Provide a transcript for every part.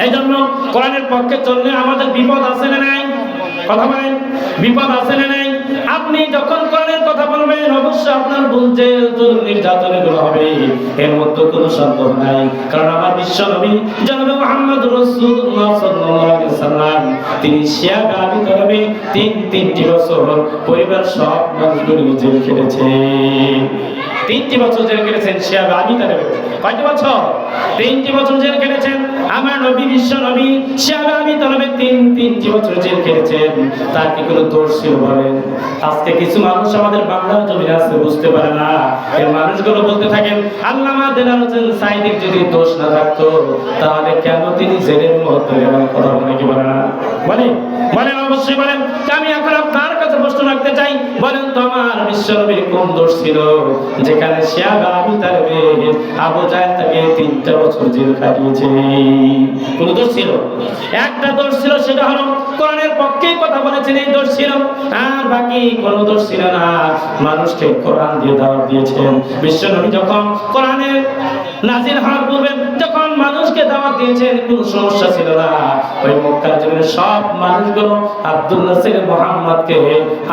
এই জন্য কোরআনের পক্ষে চললে আমাদের বিপদ আছে না নাই? কথা বলেন, বিপদ আছে না নাই? আপনি যখন কোরআনের কথা বলবেন অবশ্যই আপনার বুঝে জুলুম নির্যাতনের হবে, এর মধ্যে কোনো সন্দেহ নাই। কারণ আমার বিশ্ব নবী জনাবে মুহাম্মদ রাসূলুল্লাহ সাল্লাল্লাহু আলাইহি ওয়াসাল্লাম তিনি শিয়া গাবি করবে তিনটি বছর পরিবার সব মানুষগুলো জেল খেটেছেন। 3টি বছর জেল কেটেছেন শিয়া গাবি করবে। কয়টি বছর? 3টি বছর জেল কেটেছেন আমার নবী বিশ্ব নবী শিয়া গাবি করবে 3টি বছর জেল কেটেছেন। তার কি কোনো দোষ ছিল বলেন? আজকে কিছু মানুষ আমাদের বাংলার জমিনে আছে বুঝতে পারে না, এই মানুষগুলো বলতে থাকেন আল্লামা দেলাওয়ার হোসেন সাঈদীর যদি দোষ না থাকতো তাহলে কেন তিনি জেলের মধ্যে এমন কথা বলে কি বলে না? বলেন বলেন, অবশ্যই বলেন। আমি এখন আপনার কাছে প্রশ্ন রাখতে চাই, বলেন তো আমার বিশ্বনবীর কোন দোষ ছিল যেখানে শিয়া গাবি তারবে আবু জাহেল তাকে 3টা বছর জেল কাটিয়েছে? কোন দোষ ছিল? একটা দোষ ছিল, সেটা হলো কোরআনের পক্ষে কথা বলেছেন, এই দোষ ছিল। আর বাকি কোনো দোষ ছিল না। মানুষকে কোরআন দিয়ে দাওয়াত দিয়েছেন। বিশ্বনবী যখন কোরআনের নাজিল হওয়ার পূর্বে যখন মানুষকে দাওয়াত দিয়েছেন কোনো সমস্যা ছিল না। ওই মক্কার জমিনের সব মানুষগুলো আব্দুল নাসির মুহাম্মদকে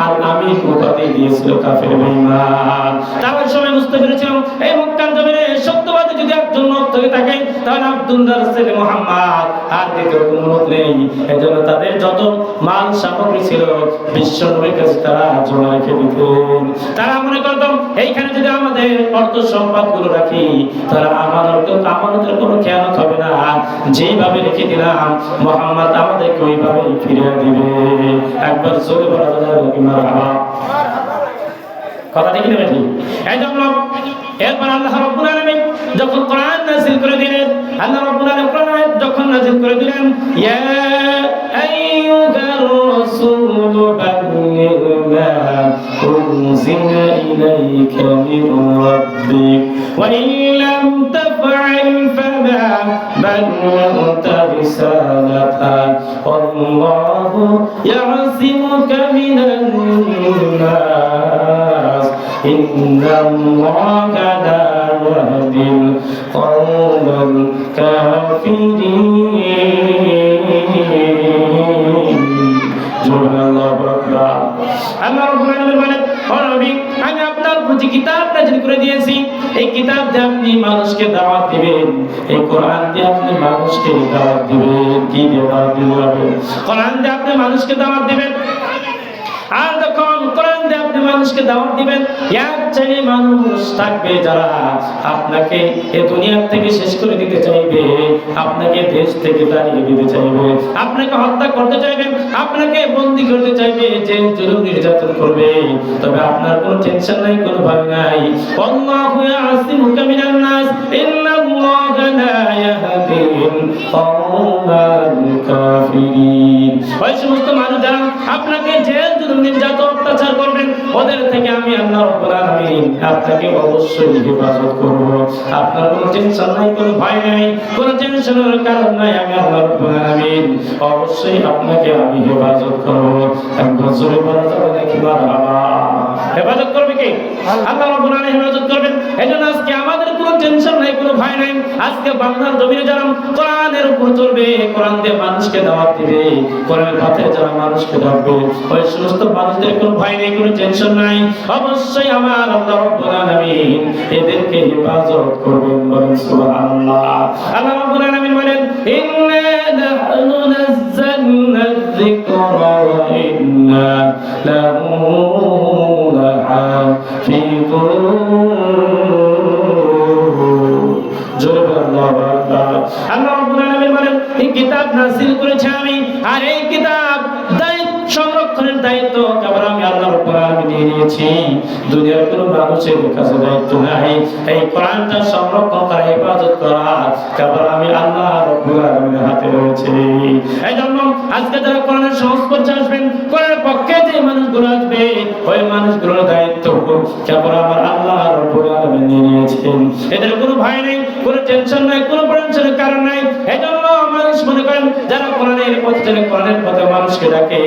আর আমিন উপাধি দিয়েছিল কাফের বেঈমান। তার ওই সময় বুঝতে পেরেছিলাম এই মক্কার জমিনে সত্যবাদী যদি একজন লোক থাকে তাহলে আব্দুল নাসির মুহাম্মদ আর দ্বিতীয় কোনো লোক নেই। এজন্য তাদের যত মাল সামগ্রী ছিল বিশ্বনবীর কাছে তারা জমা রেখে দিতেন। তারা মনে করত এইখানে যদি আমাদের অর্থ সম্পদগুলো রাখি তাহলে আমাদের কোনো খেয়ানত হবে না, যেইভাবে রেখে দিলাম মুহাম্মদ আমাদেরকে ওইভাবে ফিরিয়ে দিবে। একবার জোরে বলা যায় কি মারহাবা? কথা ঠিক না বেঠি? এই জন্য এরপর আল্লাহ রাব্বুল আলামিন যখন কোরআন নাযিল করে দিলেন, আল্লাহ রাব্বুল আলামিন কোরআন যখন নাযিল করে দিলেন, ইয়া আইয়ুহার রাসূল বাল্লিগ মা উনজিলা ইলাইকা মির রাব্বিক ওয়া ইন লাম তাফআল ফামা বাল্লাগতা রিসালাতা আল্লাহু ইয়াসিমুকা মিনান নাস ইন্নাল্লাহা লা ইয়াহদিল কওমাল কাফিরিন। সুবহানাল্লাহু আকবার। আল্লাহ রাব্বুল আলামিন বলেন, ও নবী, আমি আপনার প্রতি কিতাব নাযিল করে দিয়েছি। এই কিতাব দিয়ে আপনি মানুষকে দাওয়াত দিবেন। এই কোরআন দিয়ে আপনি মানুষকে দাওয়াত দিবেন। কি দিয়ে দাওয়াত দিবেন? কোরআন দিয়ে আপনি মানুষকে দাওয়াত দিবেন। আর যখন কোরআন দিয়ে আপনি মানুষকে দাওয়াত দিবেন, এক শ্রেণীর মানুষ থাকবে যারা আপনাকে এই দুনিয়া থেকে শেষ করে দিতে চাইবে, আপনাকে দেশ থেকে তাড়িয়ে দিতে চাইবে, আপনাকে হত্যা করতে চাইবে, আপনাকে বন্দী করতে চাইবে, যে জুলুম নির্যাতন করবে। তবে আপনার কোনো টেনশন নাই, কোনো ভয় নাই। আল্লাহু ইয়াসিমুকা মিনান নাস ইন্নাল্লাহা লা ইয়াহদিল কওমাল কাফিরিন। ওই সমস্ত মানুষ যারা আপনাকে জেল জুলুম নির্যাতন অত্যাচার করবেন, ওদের থেকে আমি আল্লাহ রাব্বুল আলামিন আপনাকে অবশ্যই হেফাজত করব। আপনার কোনো টেনশন নাই, কোনো ভয় নাই, কোনো টেনশনের কারণ নাই। আমি আল্লাহ রাব্বুল আলামিন অবশ্যই আপনাকে আমি হেফাজত করব। একবার জোরে বলা যাবে নাকি মারহাবা? হেফাজত করবে কে? আল্লাহ রাব্বুল আলামিন হেফাজত করবেন। এজন্য আজকে আমাদের কোনো টেনশন নাই, কোনো ভয় নাই। আজকে বাংলার জমিনে যারা কোরআনের উপর চলবে, কোরআন দিয়ে মানুষকে দাওয়াত দিবে, কোরআনের পথে যারা মানুষকে ডাকবে, ওই সমস্ত মানুষদের কোনো ভয় নেই, কোনো টেনশন নাই। অবশ্যই আমার আল্লাহ রাব্বুল আলামিন এদেরকে হেফাজত করবেন। বলেন সুবহানাল্লাহ। আল্লাহ রাব্বুল আলামিন বলেন, ইন্না নাহনু নাযালনা যিকরা ওয়া ইন্না লাহু লাহাফিজুন। জোরে বলেন আল্লাহু আকবার। আল্লাহ রাব্বুল আলামিন বলেন, এই কিতাব নাযিল করেছি আমি, আর এই কিতাব সংরক্ষণের দায়িত্ব কেবল আমি আল্লাহ রাব্বুল আলামিন নিয়েছি। দুনিয়ার কোনো মানুষের কাছে দায়িত্ব নাই। এই কোরআনটা সংরক্ষণ করা, হেফাজত করা কেবল আমি আল্লাহ রাব্বুল আলামিনের হাতে রয়েছে। এই জন্য আজকে যারা কোরআনের সংস্পর্শে আসবেন, কোরআনের পক্ষে যে মানুষগুলো আসবে, ওই মানুষগুলোর দায়িত্ব কেবল আমার আল্লাহ রাব্বুল আলামিন নিয়েছেন। এদের কোনো ভয় নেই, কোনো টেনশন নাই, কোনো টেনশনের কারণ নাই। এই জন্য মানুষ মনে করে করেন, যারা কোরআনের পথে চলে, কোরআনের পথে মানুষকে ডাকে,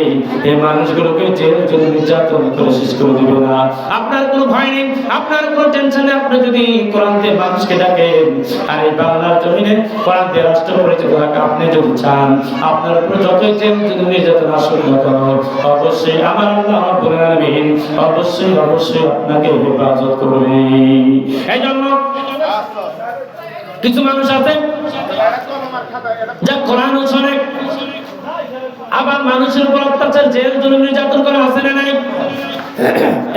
এই মানুষগুলোকে জেল জুলুম নির্যাতন করে শেষ করে দিবে না। আপনার কোনো ভয় নেই, আপনার কোনো টেনশন নেই। আপনি যদি কোরআন দিয়ে মানুষকে ডাকেন, আর এই বাংলার জমিনে কোরআন দিয়ে রাষ্ট্র পরিচিত থাকে, আপনি যদি চান আপনার উপর যতই জেল জুলুম নির্যাতন আসুক না কেন, অবশ্যই আমার আল্লাহ রাব্বুল আলামিন অবশ্যই আপনাকে হেফাজত করবে। এই জন্য কিছু মানুষ আছে যা কোরআন শোনে, আবার মানুষের উপর অত্যাচার, জেল জুলুম নির্যাতন করে, আছে না নাই?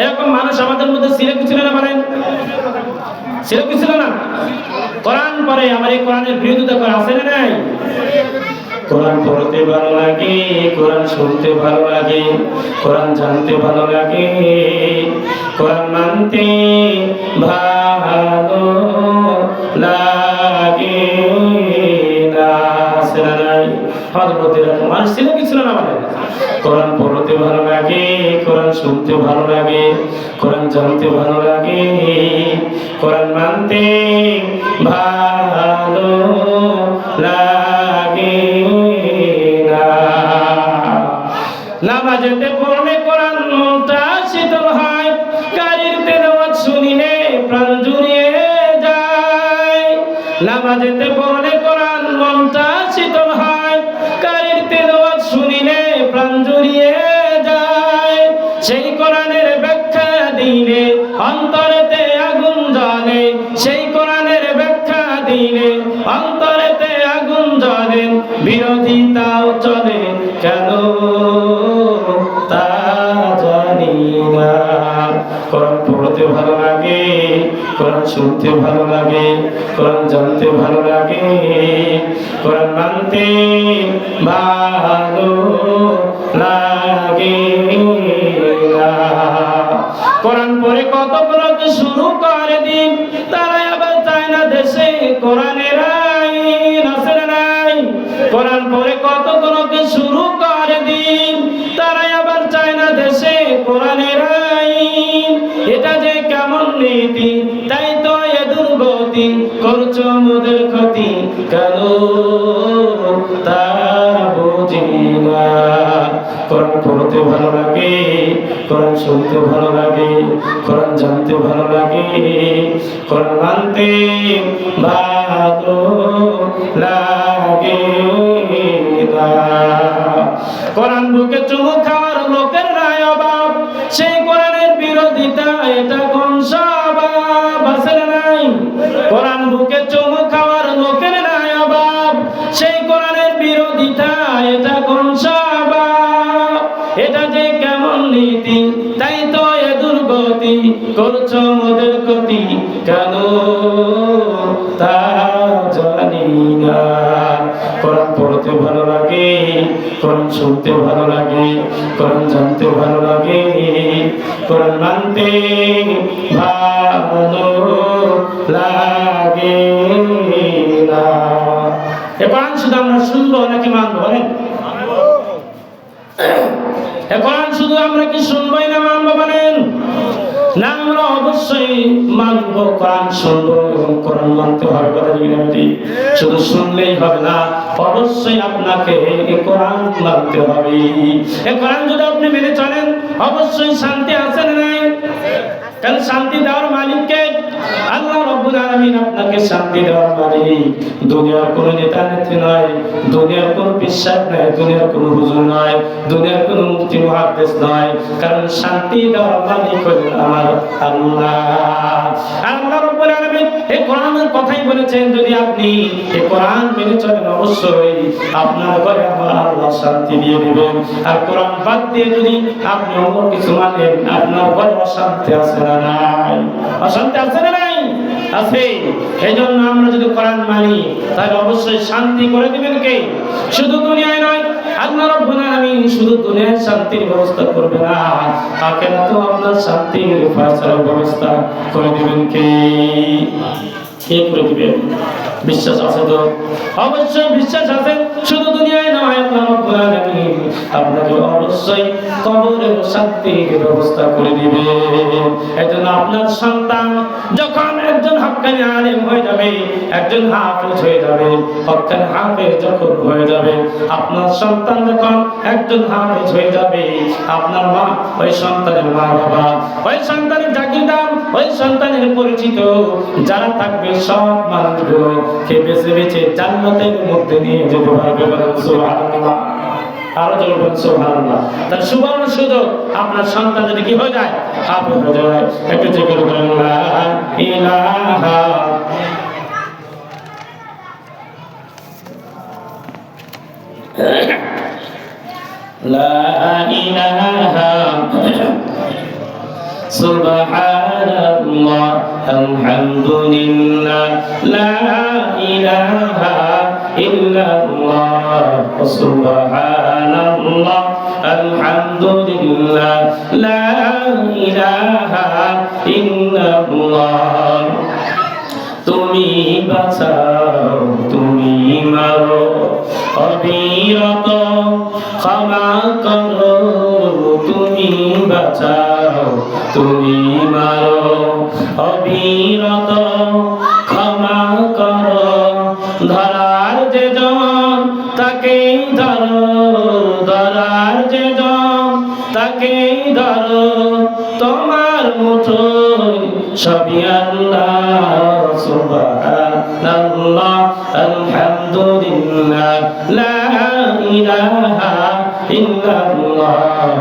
এরকম মানুষ আমাদের মধ্যে ছিল কি ছিল না? বলেন, ছিল কি ছিল না? কোরআন পড়ে, আমার এই কোরআনের বিরোধিতা করে, আছে না নাই? কোরআন পড়তে ভালো লাগে, কোরআন শুনতে ভালো লাগে, কোরআন জানতে ভালো লাগে, কোরআন মানতে ভালো লাগে না, আছে না নাই? আমাদের মধ্যে এরকম মানুষ ছিল কি ছিল না? মানে কোরআন পড়তে ভালো লাগে, কোরআন শুনতে ভালো লাগে, কোরআন জানতে ভালো লাগে, কোরআন মানতে ভালো লাগে না। নামাজেতে পড়লে কোরআন মনটা শীতল হয়, কারীর তেলাওয়াত শুনিলে প্রাণ জুড়িয়ে যায়। নামাজেতে পড়লে কোরআন মনটা শীতল হয়, কারীর তেলাওয়াত শুনিলে প্রাণ জুড়িয়ে যায়। সেই কোরআনের ব্যাখ্যা দিলে অন্তরেতে আগুন জ্বলে, সেই কোরআনের ব্যাখ্যা দিলে অন্তরেতে আগুন জ্বলে, বিরোধিতাও চলে কেন তা জানি না। কোরআন পড়তে ভালো লাগে, কোরআন শুনতে ভালো লাগে, কোরআন জানতে ভালো লাগে, কোরআন মানতে ভালো লাগে না। কোরআন পড়ে কত পড়তে শুরু করে দিন, তারা আবার চায় না দেশে কোরআনের আইন, আছে না নাই? কোরআন পড়ে কত পড়তে শুরু করে দিন, তারা আবার চায় না দেশে কোরআনের আইন। এটা যে কেমন নীতি, তাই তো এ দুর্গতি, করছো মোদের ক্ষতি কেন তা বুঝি না। কোরআন পড়তে ভালো লাগে, কোরআন শুনতে ভালো লাগে, কোরআন জানতে ভালো লাগে, কোরআন মানতে ভালো লাগে না। কোরআন বুকে চুমু খাওয়ার লোকের নাই অভাব, সেই কোরআনের বিরোধিতা এটা কোন স্বভাব, আছে না নাই? কোরআন বুকে চুমু খাওয়ার লোকের নাই অভাব, সেই কোরআনের বিরোধিতা এটা কোন স্বভাব। এটা যে কেমন নীতি, তাই তো এ দুর্গতি, করছো মোদের ক্ষতি কেন তা জানি না। কোরআন পড়তে ভালো লাগে, কোরআন শুনতে ভালো লাগে, কোরআন জানতে ভালো লাগে, কোরআন মানতে ভালো লাগে না। এ কোরআন শুধু আমরা শুনবো নাকি মানবো? বলেন, এ কোরআন শুধু আমরা কি শুনবোই না মানবো? বলেন না, আমরা অবশ্যই মানবো, কোরআন শুনবো এবং কোরআন মানতে হবে। কথা কি? শুধু শুনলেই হবে না, অবশ্যই আপনাকে এই কোরআন মানতে হবে। এই কোরআন যদি আপনি মেনে চলেন, অবশ্যই শান্তি আছে না নাই? কারণ শান্তি দেওয়ার মালিককে আল্লাহ রাব্বুল আলামিন। আপনাকে শান্তি দেওয়ার মালিক দুনিয়ার কোনো নেতা নেত্রী নয়, দুনিয়ার কোনো বিশ্বাস নয়, দুনিয়ার কোনো হুজুর নয়, দুনিয়ার কোনো মুফতি মুহাদ্দিস নয়। কারণ শান্তি দেওয়ার মালিক হলেন আমার আল্লাহ। আল্লাহ রাব্বুল আলামিন এই কোরআনের কথাই বলেছেন, যদি আপনি এই কোরআন মেনে চলেন, অবশ্যই আপনার ঘরে আমার আল্লাহ শান্তি দিয়ে দিবেন। আর কোরআন বাদ দিয়ে যদি আপনি অন্য কিছু মানেন, আপনার ঘরে অশান্তি আছে না নাই? অশান্তি আছে না নাই? আছে। এই জন্য আমরা যদি কোরআন মানি, তাহলে অবশ্যই শান্তি করে দিবেন কে? শুধু দুনিয়ায় নয়, আল্লাহ রাব্বুল আলামিন শুধু দুনিয়ায় শান্তির ব্যবস্থা করবে না, আখিরাতেও আপনার শান্তির ফয়সালার ব্যবস্থা করে দিবেন কে? কে করে দিবেন? বিশ্বাস আছে তো? অবশ্যই বিশ্বাস আছে। শুধু দুনিয়ায় নয়, আল্লাহ রাব্বুল আলামিন আপনাকে অবশ্যই কবরের শান্তির ব্যবস্থা করে দিবেন। এজন্য আপনার সন্তান যখন একজন হক্কানি আলেম হয়ে যাবে, একজন হাফেজ হয়ে যাবে, হক্কানি হাফেজ যখন হয়ে যাবে, আপনার সন্তান যখন একজন হাফেজ হয়ে যাবে, আপনার মা, ওই সন্তানের মা বাবা, ওই সন্তানের জাগিরদার, ওই সন্তানের পরিচিত যারা থাকবে, সব মানুষগুলোকে বেছে বেছে জান্নাতের মধ্যে নিয়ে যেতে পারবে। সুবহানাল্লাহ, আরো বলবেন সুবহানাল্লাহ। তার সুবর্ণ সুযোগ, আপনার সন্তান যদি কি হয়ে যায়, হাফেজ হয়ে যায়, একটু জিকির করেন লা ইলাহা লা ইলাহা সুবহানাল্লাহ আলহামদুলিল্লাহ লা ইলাহা ইল্লাল্লাহ সুবহানাল্লাহ আলহামদুলিল্লাহ লা ইলাহা ইল্লাল্লাহ। তুমি বাঁচাও, তুমি মারো, অবিরত ক্ষমা করো, তুমি বাঁচাও, তুমি মারো, অবিরত ক্ষমা করো, ধরার যে জন তাকেই ধরো, ধরার যে জন তাকেই ধরো, তোমার মুঠোয় সবই আল্লাহ। সুবহানাল্লাহ আলহামদুলিল্লাহ লা ইলাহা ইল্লাল্লাহ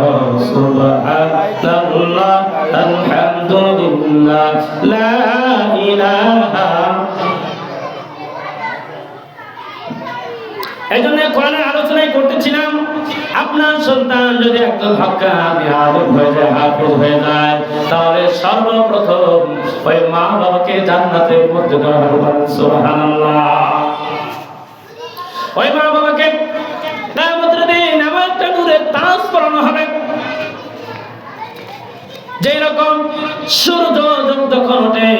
সুবহানাল্লাহ আলহামদুলিল্লাহ লা ইলাহা। এই জন্য কোরআনের আলোচনায় করতেছিলাম, আপনার সন্তান যদি একজন হক্কানি আলেম হয়ে যায়, হাফেজ হয়ে যায়, তাহলে সর্বপ্রথম ওই মা বাবাকে জান্নাতের মধ্যে দেওয়া হবে। সুবহানাল্লাহ। ওই মা বাবাকে কিয়ামতের দিন এমন একটা নূরের তাজ পরানো হবে, যেই রকম সূর্য যখন ওঠে,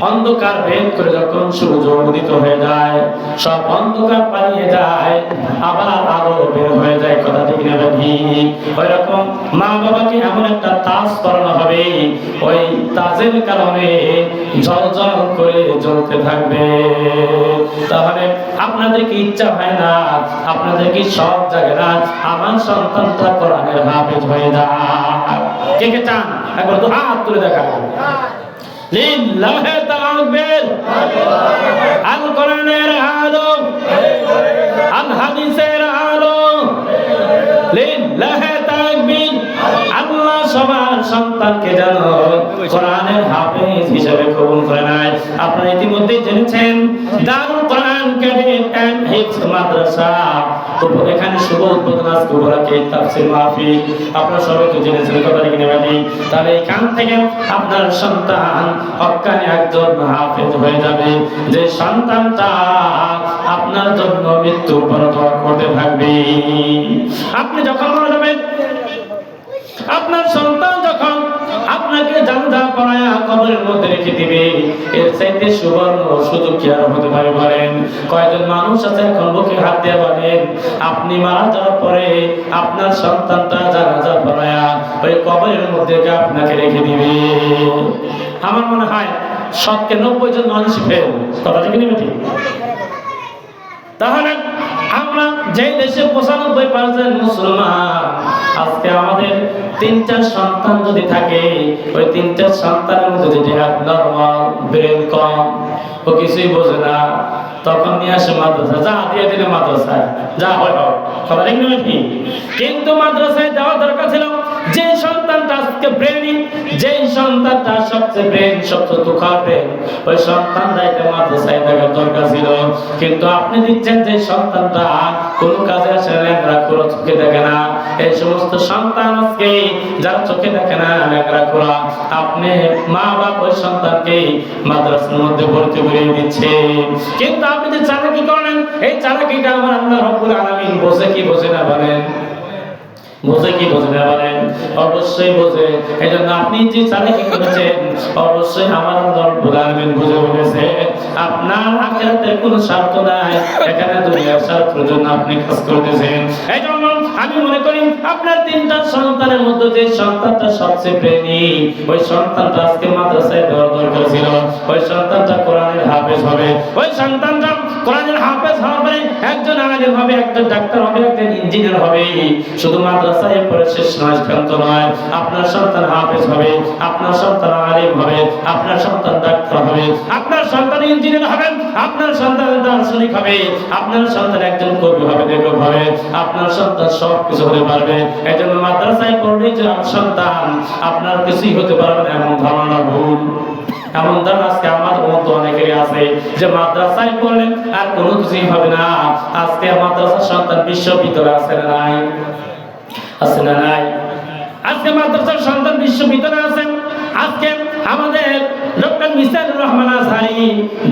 অন্ধকার ভেদ করে যখন সূর্য উদিত হয়ে যায়, সব অন্ধকার পালিয়ে যায়, আবার আলো বের হয়ে যায়। কথা ঠিক না ঠিক? ওই রকম মা বাবাকে এমন একটা তাজ পরানো হবে, ওই তাজের কারণে ঝলঝল করে জ্বলতে থাকবে। তাহলে আপনাদের কি ইচ্ছা হয় না, আপনাদের কি সব জায়গায় না আমার সন্তানটা কোরআনের হাফেজ হয়ে যায়? কে কে চান? একবার তো হাত তুলে দেখা। লিল্লাহি তাকবীর। আল কোরআনের আলো, আল হাদিসের আলো, লিল্লাহি তাকবীর। আল্লাহ সবার সন্তানকে যেন কোরআনের হাফেজ হিসেবে কবুল করে নেয়। আপনারা ইতিমধ্যেই জেনেছেন দারুল কোরআন ক্যাডেট এন্ড হিফজ মাদ্রাসা, তো এখানে শুভ উদ্বোধন আজকে উপলক্ষে তাফসীর মাহফিল, আপনারা সবাই তো জেনেছেন। কথা কি নেবেন? তাহলে এখান থেকে আপনার সন্তান হক্কানি একজন হাফেজ হয়ে যাবে, যে সন্তানটা আপনার জন্য মৃত্যু পর দোয়া করতে থাকবে। আপনি যখন মারা যাবেন, আপনার সন্তান যখন আপনাকে জানাজা পড়ায়া কবরের মধ্যে রেখে দিবে, এর চাইতে সুবর্ণ সুযোগ কি আর হতে পারে বলেন? কয়জন মানুষ আছে এখন বুকে হাত দিয়ে বলেন, আপনি মারা যাওয়ার পরে আপনার সন্তানটা জানাজা পড়ায়া ওই কবরের মধ্যে আপনাকে রেখে দিবে। আমার মনে হয় 90 জন মানুষ ফেল। কথা ঠিক নেবে ঠিক? তাহলে আমরা যে দেশে 95% মুসলমান, আজকে আমাদের 3টা সন্তান যদি থাকে, ওই 3টা সন্তানের মধ্যে যদি নরমাল ব্রেন কম, ও কিছুই বোঝে না, তখন নিয়ে আসে মাদ্রাসা, যা দিয়ে দিলে মাদ্রাসায় যা হয় হোক। কথা ঠিক নেবে ঠিক? কিন্তু মাদ্রাসায় যাওয়া দরকার ছিল যে সন্তানটা আজকে ব্রেনই, যে সন্তানটা সবচেয়ে ব্রেন, সবচেয়ে তুখা ব্রেন, ওই সন্তানটাকে মাদ্রাসায় দেখার দরকার ছিল। কিন্তু আপনি দিচ্ছেন যে সন্তানটা কোন কাজে আসে না, ল্যাংড়া খোলা, চোখে দেখে না। এই সমস্ত সন্তান আজকে যারা চোখে দেখে না, ল্যাংড়া খোলা, আপনি মা বাপ ওই সন্তানকে মাদ্রাসার মধ্যে ভর্তি করে দিচ্ছে। কিন্তু আপনি যে চালাকি করেন, এই চালাকিটা আমার আল্লাহ রাব্বুল আলামিন বোঝে কি বোঝে না বলেন? বোঝে কি বোঝে না বলেন? অবশ্যই বোঝে। এই জন্য আপনি যে চালাকি করেছেন, অবশ্যই আমার আল্লাহ রাব্বুল আলামিন বুঝে ফেলেছে। আপনার আখিরাতের কোনো স্বার্থ নাই, এখানে দুনিয়ার স্বার্থের জন্য আপনি কাজ করতেছেন। এই জন্য আমি মনে করি আপনার তিনটা সন্তানের মধ্যে যে সন্তানটা সবচেয়ে প্রেমী, ওই সন্তানটা আজকে মাদ্রাসায় দেওয়ার দরকার ছিল। ওই সন্তানটা কোরআনের হাফেজ হবে, ওই সন্তানটা কোরআনের হাফেজ হওয়ার পরে একজন আলেম হবে, একজন ডাক্তার হবে, একজন ইঞ্জিনিয়ার হবে। শুধু মাদ্রাসায় পড়ে শেষ নয়, শান্ত নয়। আপনার সন্তান হাফেজ হবে, আপনার সন্তান আলেম হবে, আপনার সন্তান ডাক্তার হবে, আপনার সন্তান ইঞ্জিনিয়ার হবে, আপনার সন্তান দার্শনিক হবে, আপনার সন্তান একজন কবি হবে, লেখক হবে, আপনার সন্তান সব কিছু হতে পারবে। এই জন্য মাদ্রাসায় পড়লে যে সন্তান আপনার কিছুই হতে পারবে না, এমন ধারণা ভুল। এমন ধারণা আজকে আমাদের মতো অনেকেরই আছে যে মাদ্রাসায় পড়লেন আর কোনো কিছুই হবে না। আজকে মাদ্রাসার সন্তান বিশ্ববিদ্যালয়ে আছে না নাই? আছে না নাই? আজকে মাদ্রাসার সন্তান বিশ্ববিদ্যালয়ে আছেন। আজকে আমাদের ডক্টর মিজানুর রহমান আজহারি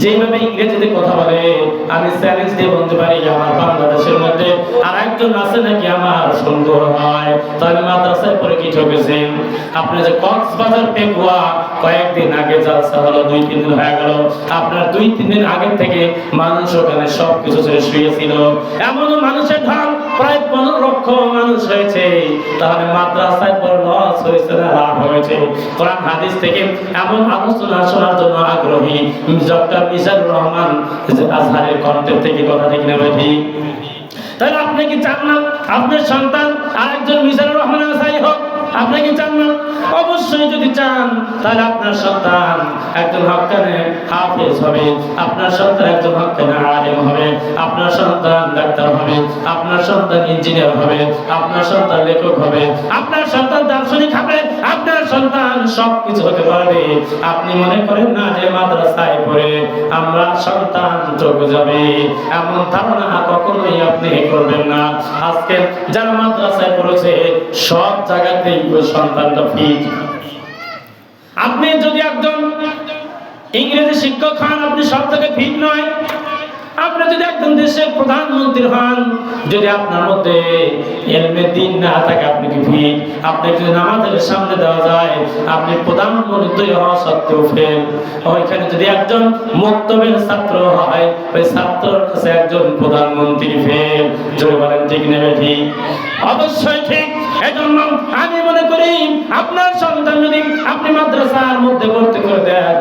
যেভাবে ইংরেজিতে কথা বলে, আমি চ্যালেঞ্জ দিয়ে বলতে পারি আমার বাংলাদেশের মধ্যে আর একজন আছে নাকি আমার সুন্দর হয়। তাহলে মাদ্রাসায় পড়ে কি ঠকেছেন? আপনি যে কক্সবাজার পেকুয়া কয়েকদিন আগে জালসা হলো, 2-3 দিন হয়ে গেল, আপনার 2-3 দিন আগে থেকে মানুষ ওখানে সব কিছু ছেড়ে শুয়েছিল। এমন মানুষের ঢল প্রায় 15 লক্ষ মানুষ হয়েছে। তাহলে মাদ্রাসায় পড়ে লস হয়েছে না লাভ হয়েছে? কোরআন হাদিস থেকে এমন আলোচনা শোনার জন্য আগ্রহী ডক্টর মিজানুর রহমান আজহারের কণ্ঠের থেকে কথা ঠিক না ঠিক? তাহলে আপনি কি চান না আপনার সন্তান আরেকজন মিজানুর রহমান আজহারি হোক? আপনি কি চান না? অবশ্যই যদি চান তাহলে আপনার সন্তান একজন হক্কানে হাফেজ হবে, আপনার সন্তান একজন হক্কানে আলেম হবে, আপনার সন্তান ডাক্তার হবে, আপনার সন্তান ইঞ্জিনিয়ার হবে, আপনার সন্তান লেখক হবে, আপনার সন্তান দার্শনিক হবে, আপনার সন্তান সবকিছু হতে পারবে। আপনি মনে করেন না যে মাদ্রাসায় পড়ে আমরা সন্তান চলে যাবে, এমন ধারণা কখনোই আপনি করবেন না। আজকে যারা মাদ্রাসায় পড়েছে সব জায়গাতেই ওই সন্তানটা ফিট। আপনি যদি একজন ইংরেজি শিক্ষক হন, আপনি সব থেকে ফিট নয়। আপনি যদি একজন দেশের প্রধানমন্ত্রী হন, যদি আপনার মধ্যে ইলমে দ্বীন না থাকে, আপনি কি ফিট? আপনি যদি নামাজের সামনে দেওয়া যায়, আপনি প্রধানমন্ত্রী হওয়া সত্ত্বেও ফেল। ওইখানে যদি একজন মক্তবের ছাত্র হয়, ওই ছাত্রের কাছে একজন প্রধানমন্ত্রী ফেল। জোরে বলেন ঠিক নেবে ঠিক? অবশ্যই ঠিক। এজন্য আমি মনে করি আপনার সন্তান যদি আপনি মাদ্রাসার মধ্যে ভর্তি করে দেন,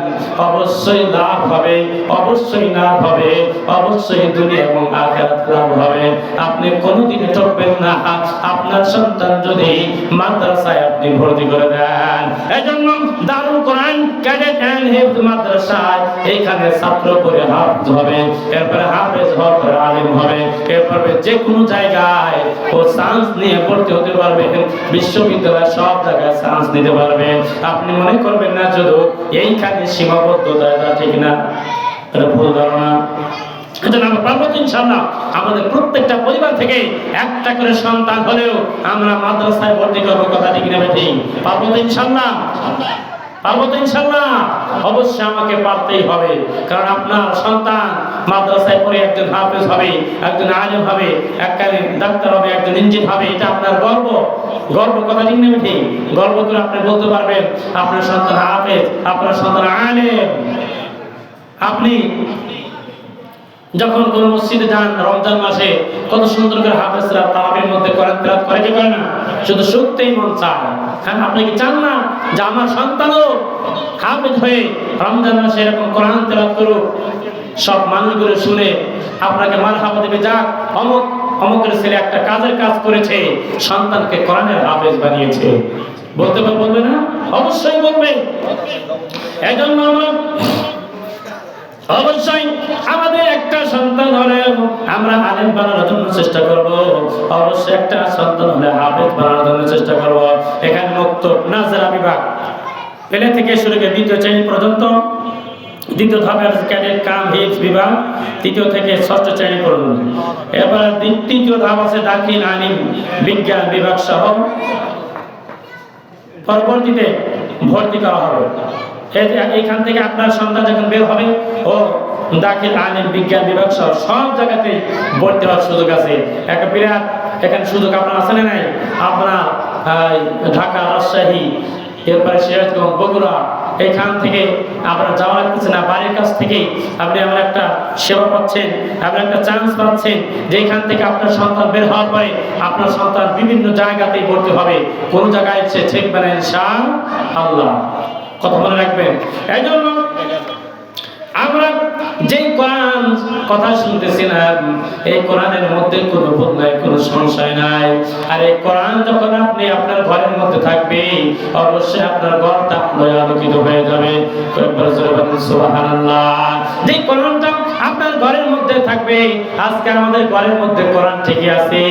অবশ্যই লাভ হবে, অবশ্যই লাভ হবে, অবশ্যই দুনিয়া এবং আখিরাত লাভ হবে। আপনি কোনোদিনই ঠকবেন না আপনার সন্তান যদি মাদ্রাসায় আপনি ভর্তি করে দেন। এজন্য দারুল কোরআন ক্যাডেট এন্ড হিফজ মাদ্রাসায় এইখানে ছাত্র পড়ে হাফেজ হবে, এরপরে হাফেজ হওয়ার পরে আলেম হবে, এরপরে যে কোনো জায়গায় ও চান্স নিয়ে ভর্তি হতে পারবে, বিশ্ববিদ্যালয় সব জায়গায় চান্স নিতে পারবে। আপনি মনে করবেন না শুধু এইখানে সীমাবদ্ধতা, এটা ঠিক না, এটা ভুল ধারণা। আমরা পারবো ইনশাআল্লাহ। আমাদের প্রত্যেকটা পরিবার থেকে একটা করে সন্তান হলেও আমরা মাদ্রাসায় ভর্তি করবো, কথা ঠিক না ঠিক? পারবো ইনশাআল্লাহ? পারবো তো ইনশাআল্লাহ? অবশ্যই আমাকে পারতেই হবে, কারণ আপনার সন্তান মাদ্রাসায় পড়ে একজন হাফেজ হবে, একজন আলেম হবে, একজন ডাক্তার হবে, একজন ইঞ্জিনিয়ার হবে। এটা আপনার গর্ব, গর্ব, কথা ঠিক না ঠিক? গর্ব করে আপনি বলতে পারবেন আপনার সন্তান হাফেজ, আপনার সন্তান আলেম। আপনি যখন কোন মসজিদে যান রমজান মাসে, কত সুন্দর করে হাফেজরা তারাবির মধ্যে কোরআন তেলাওয়াত করে কি করে না? শুধু শুনতেই মন চায়। হ্যাঁ, আপনি কি চান না যে আমার সন্তানও হাফেজ হয়ে রমজান মাসে এরকম কোরআন তেলাওয়াত করুক, সব মানুষগুলো শুনে আপনাকে মারহাবা দেবে, যাক অমুক অমুকের ছেলে একটা কাজের কাজ করেছে, সন্তানকে কোরআনের হাফেজ বানিয়েছে। বলতে বলবে না? অবশ্যই বলবে। এজন্য আমরা অবশ্যই আমাদের একটা সন্তান হলে আমরা আলেম বানানোর জন্য চেষ্টা করব, অবশ্যই একটা সন্তান হলে হাফেজ বানানোর জন্য চেষ্টা করব। এখানে মুক্তব নাজরা বিভাগ পেলে থেকে শুরু করে 2য় শ্রেণী পর্যন্ত, 2য় ধাপের ক্যাডেট কাম হিফজ বিভাগ 3য় থেকে 6ষ্ঠ শ্রেণী পর্যন্ত। এবার 3য় ধাপ আছে দাখিল আলিম বিজ্ঞান বিভাগ সহ পরবর্তীতে ভর্তি করা হবে। এইখান থেকে আপনার সন্তান যখন বের হবে ও দাখিল আলিম বিজ্ঞান বিভাগ সহ সব জায়গাতে ভর্তি হওয়ার সুযোগ আছে। একটা বিরাট এখানে সুযোগ আপনার আছে না নাই? আপনার ঢাকা, রাজশাহী, এরপরে সিরাজগঞ্জ, বগুড়া, এখান থেকে আপনার যাওয়া লাগতেছে না, বাড়ির কাছ থেকেই আপনি এমন একটা সেবা পাচ্ছেন, এমন একটা চান্স পাচ্ছেন যেখান থেকে আপনার সন্তান বের হওয়ার পরে আপনার সন্তান বিভিন্ন জায়গাতেই ভর্তি হবে, কোন জায়গায় সে ঠেকবে না ইনশাআল্লাহ। কথা মনে রাখবেন। এই জন্য আমরা যে কোরআন কথা শুনতেছিলাম, এই কোরআনের মধ্যে কোনো ভুল নাই, কোনো সংশয় নাই। আর এই কোরআন যখন আপনি আপনার ঘরের মধ্যে থাকবে, অবশ্যই আপনার ঘরটা আলোকিত হয়ে যাবে। সুবহানাল্লাহ। যে কোরআনটা আপনার ঘরের মধ্যে থাকবে, আজকে আমাদের ঘরের মধ্যে কোরআন ঠিকই আছে,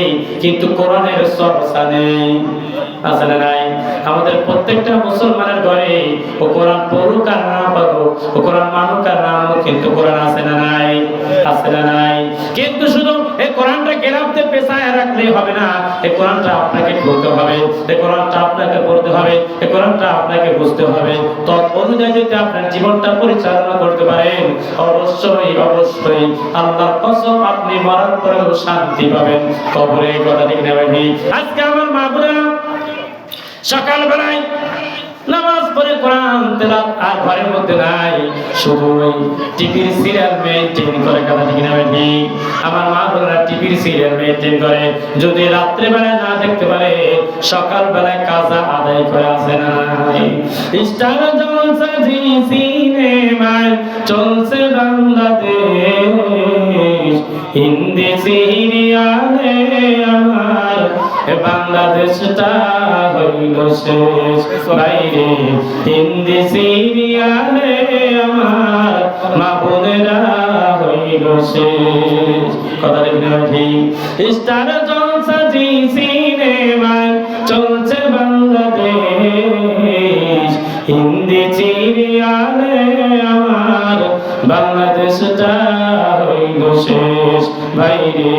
কিন্তু কোরআনের চর্চা নেই, আছে না নাই? আমাদের প্রত্যেকটা মুসলমানের ঘরে ও কোরআন পড়ুক আর না পড়ুক, ও কোরআন মানুক আর না মানুক, কিন্তু কোরআন আছে না নাই? আছে না নাই? কিন্তু শুধু এই কোরআনটা গেরামতে পেছায় রাখলেই হবে না, এই কোরআনটা আপনাকে পড়তে হবে, এই কোরআনটা আপনাকে পড়তে হবে, এই কোরআনটা আপনাকে বুঝতে হবে। তত অনুযায়ী যদি আপনার জীবনটা পরিচালনা করতে পারেন, অবশ্যই অবশ্যই আল্লাহর কসম আপনি মরার পরেও শান্তি পাবেন কবরে। কথা ঠিক না ভাই? আজকে আমার মা বোনেরা সকাল বেলায় নামাজ পড়ে কোরআন তেলাওয়াত আর ঘরের মধ্যে নাই, শুধু টিভির সিরিয়াল মেইনটেইন করে। কথা ঠিক না ভাই? আমার মা বোনেরা টিভির সিরিয়াল মেইনটেইন করে, যদি রাত্রে বেলায় না দেখতে পারে সকাল বেলায় কাজা আদায় করে, আছে না নাই? স্টার জলসা জি সিনেমায় চলছে বাংলাদেশ, হিন্দি সিরিয়ালে আমার বাংলাদেশটা হইল শেষ। বাইরে হিন্দি সিরিয়ালে আমার মা বোনেরা হইল শেষ। কথা লিখে ঠিক। স্টার জলসা জি সিনেমায় চলছে বাংলাদেশ, হিন্দি সিরিয়ালে আমার বাংলাদেশটা হইল শেষ। বাইরে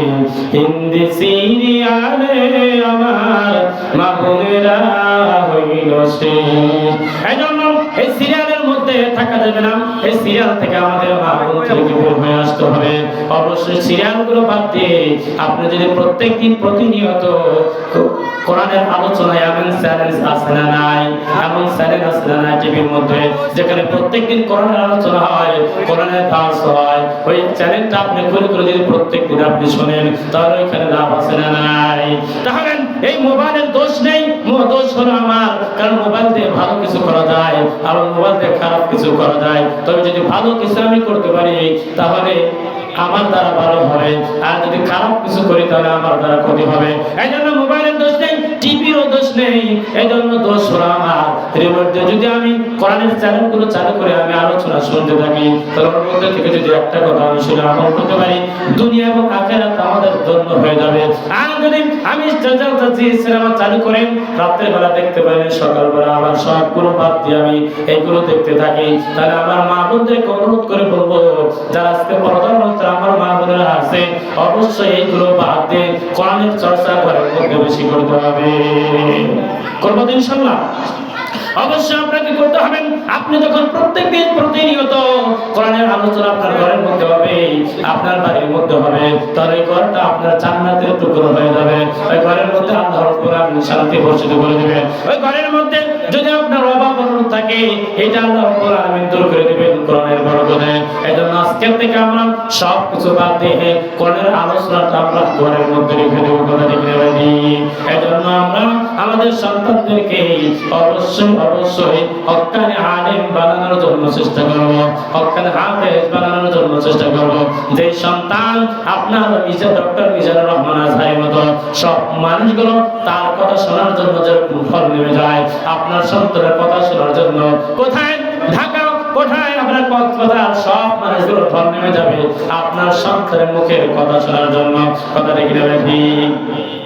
হিন্দি সিরিয়ালে আমার মা বোনেরা হইল শেষ। এই জন্য এই সিরিয়ালের মধ্যে থাকা যাবে না, এই সিরিয়াল থেকে আমাদের মা বোনদেরকে বের হয়ে আসতে হবে। অবশ্যই সিরিয়ালগুলো বাদ দিয়ে আপনি যদি প্রত্যেকদিন প্রতিনিয়ত কোরআনের আলোচনায় এমন চ্যানেল আছে না নাই? এমন চ্যানেল আছে না নাই টিভির মধ্যে, যেখানে প্রত্যেকদিন কোরআনের আলোচনা হয়, কোরআনের দাস হয়, ওই চ্যানেলটা আপনি করে করে যদি প্রত্যেকদিন আপনি শোনেন, তাহলে ওইখানে লাভ আছে না নাই? তাহলে এই মোবাইলের দোষ নেই, দোষ হলো আমার, কারণ মোবাইল দিয়ে ভালো কিছু করা যায়, আর মোবাইল দিয়ে খারাপ কিছু করা যায়। তবে যদি ভালো কিছু আমি করতে পারি তাহলে আমার দ্বারা ভালো হবে, আর যদি খারাপ কিছু করি তাহলে আমার দ্বারা ক্ষতি হবে। এই জন্য মোবাইলের দোষ নেই, টিভিরও দোষ নেই, এই জন্য দোষ হলো আমার রিমোট দিয়ে যদি আমি কোরআনের চ্যানেলগুলো চালু করে আমি আলোচনা শুনতে থাকি, তাহলে ওর মধ্যে থেকে যদি একটা কথা আমি শুনে আমল করতে পারি, দুনিয়া এবং আখিরাত আমাদের ধন্য হয়ে যাবে। আর যদি আমি সিনেমা চালু করে রাত্রের বেলা দেখতে পারি, সকালবেলা আবার সবগুলো বাদ দিয়ে আমি এইগুলো দেখতে থাকি, তাহলে আমার মা বোনদেরকে অনুরোধ করে বলবো, যারা আজকে প্রধানমন্ত্রী আমার মা বোনেরা আছে, অবশ্যই এইগুলো বাদ দিয়ে কোরআনের চর্চা ঘরের মধ্যে বেশি করতে হবে। করবো তো ইনশাআল্লাহ? অবশ্যই আপনাকে করতে হবে। আপনি যখন প্রত্যেকদিন প্রতিনিয়ত কোরআনের আলোচনা আপনার ঘরের মধ্যে হবে, আপনার বাড়ির মধ্যে হবে, তাহলে এই ঘরটা আপনার জান্নাতের টুকরো হয়ে যাবে। ওই ঘরের মধ্যে আল্লাহ রাব্বুল আলামিন শান্তি বর্ষিত করে দিবেন। ওই ঘরের মধ্যে যদি আপনার অভাব অনটন থাকে, এটা আল্লাহ রাব্বুল আলামিন দূর করে দিবেন কোরআনের বরকতে। এজন্য আজকের থেকে আমরা সব কিছু বাদ দিয়ে কোরআনের আলোচনাটা আমরা ঘরের মধ্যে রেখে দেব। কথা দেখে নেবেন। এজন্য আমরা আমাদের সন্তানদেরকে অবশ্যই অবশ্যই হক্কানি আলেম বানানোর জন্য চেষ্টা করব, হক্কানি হাফেজ বানানোর জন্য চেষ্টা করব। যে সন্তান আপনার ডক্টর মিজানুর রহমান আজহারের মতো সব মানুষগুলো তার কথা শোনার জন্য যেরকম ফল নেমে যায়, আপনার সন্তানের কথা শোনার জন্য কোথায় ঢাকা, কোথায় আপনার কক্সবাজার, সব মানুষগুলো ফল নেমে যাবে আপনার সন্তানের মুখের কথা শোনার জন্য। কথা দেখে নেবে ঠিক।